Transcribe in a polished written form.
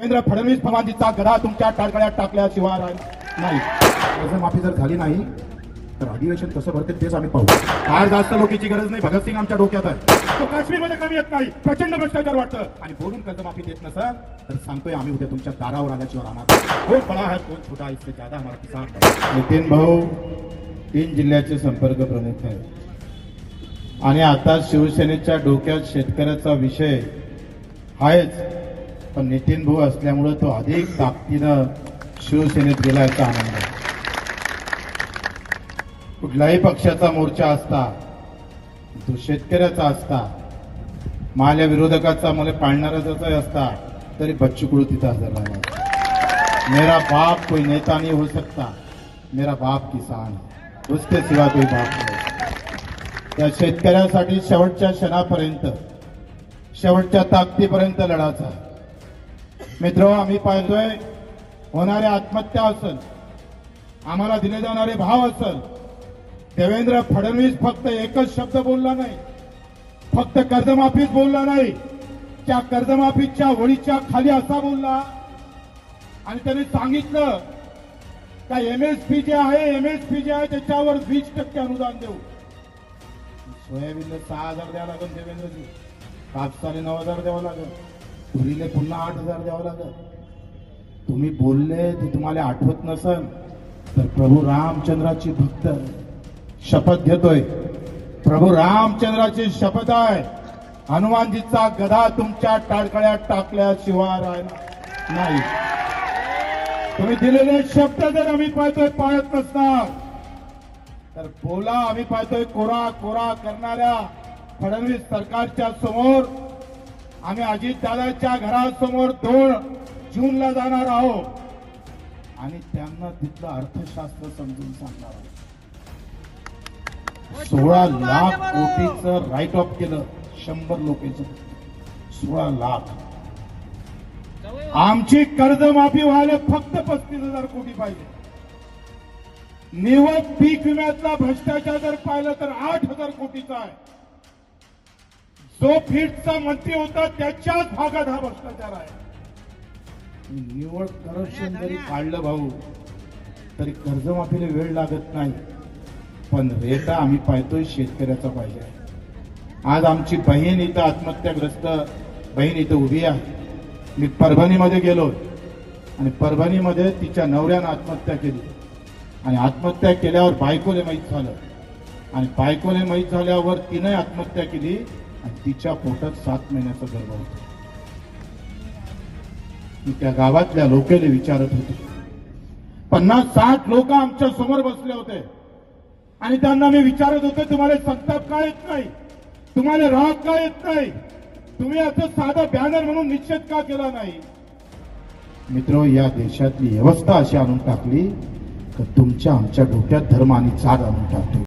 देवेंद्र फडणवीस फवांदीचा गदा तुमच्या टाळगळ्यात टाकल्याशिवाय नाही. कर्जमाफी जर झाली नाही तर अधिवेशन कसं भरते तेच आम्ही पाहू. फार जास्त लोकांची गरज नाही. भगतसिंग आमच्या डोक्यात आहे. तो काश्मीरमध्ये कमी येत नाही. प्रचंड भ्रष्टाचार वाटतं आणि बोलून कर्जमाफी देत नसं तर सांगतोय आम्ही उद्या तुमच्या दारावर आल्याशिवाय राहणार. कोण बडा है कोण छोटा, इससे ज्यादा हमारा किसान. नितीन भाऊ 3 जिल्ह्याचे संपर्क प्रमुख आहे आणि आता शिवसेनेच्या डोक्यात शेतकऱ्याचा विषय आहेच, पण नितीन भाऊ असल्यामुळे तो अधिक ताकदीनं शिवसेनेत गेला याचा आनंद आहे. कुठल्याही पक्षाचा मोर्चा असता तो शेतकऱ्याचा असता, माझ्या विरोधकाचा मला पाळणाराचाही असता तरी बच्चू कडू तिथं हजर राहिला. मेरा बाप कोई नेता नहीं हो सकता, मेरा बाप किसान है, उसके सिवा कोई बाप नहीं. त्या शेतकऱ्यासाठी शेवटच्या क्षणापर्यंत शेवटच्या ताकदीपर्यंत लढायचा. मित्र, आम्ही पाहतोय होणाऱ्या आत्महत्या असेल, आम्हाला दिले जाणारे भाव असेल, देवेंद्र फडणवीस फक्त एकच शब्द बोलला नाही, फक्त कर्जमाफीच बोलला नाही, त्या कर्जमाफीच्या वळीच्या खाली असा बोलला आणि त्यांनी सांगितलं का एमएसपी जे आहे त्याच्यावर 20% अनुदान देऊ. सोयाबीनला 6,000 द्यावं लागेल देवेंद्रजी, कापसाले 9,000 द्यावं लागेल, तुरीले पुन्हा 8,000 द्यावं लागेल. तुम्ही बोलले ते तुम्हाला आठवत नसेल तर प्रभू रामचंद्राची भक्त शपथ घेतोय. प्रभू रामचंद्राची शपथ आहे, हनुमानजीचा गदा तुमच्या टाळकळ्यात टाकल्याशिवाय राहणार नाही. तुम्ही दिलेले शब्द जर आम्ही पाहतोय पाळत नसणार तर बोला. आम्ही पाहतोय कोरा कोरा करणाऱ्या फडणवीस सरकारच्या समोर आम्ही अजितदादाच्या घरासमोर 2 जूनला जाणार आहोत आणि त्यांना तिथलं अर्थशास्त्र समजून सांगणार आहोत. 16 लाख कोटीचं राईट ऑफ केलं 100 लोकांचं. 16 लाख. आमची कर्जमाफी व्हायला फक्त 35,000 कोटी पाहिजे. निवड पीक विम्यातला भ्रष्टाचार जर पाहिलं तर 8,000 कोटीचा आहे. जो फीडचा मंत्री होता त्याच्याच भागात हा भ्रष्टाचार आहे. निवड करप्शन जरी काढलं भाऊ तरी कर्जमाफीला वेळ लागत नाही, पण रेटा आम्ही पाहतोय शेतकऱ्याचा पाहिजे. आज आमची बहीण इथं आत्महत्याग्रस्त बहीण इथं उभी आहे. मी परभणीमध्ये गेलो आणि परभणीमध्ये तिच्या नवऱ्यानं आत्महत्या केली आणि आत्महत्या केल्यावर बायकोले माहीत झालं आणि बायकोले माहीत झाल्यावर तिने आत्महत्या केली आणि तिच्या पोटात 7 महिन्याचा गर्भ होता. मी त्या गावातल्या लोकांना विचारत होते. 50-60 लोक आमच्या समोर बसले होते आणि त्यांना मी विचारत होते, तुम्हाला संताप का येत नाही, तुम्हाला राग का येत नाही, तुम्ही असं साधं बॅनर म्हणून निश्चित का केला नाही. मित्र, या देशातली व्यवस्था अशी आणून टाकली तर तुमच्या आमच्या डोक्यात धर्म आणि जात आणून टाकतो.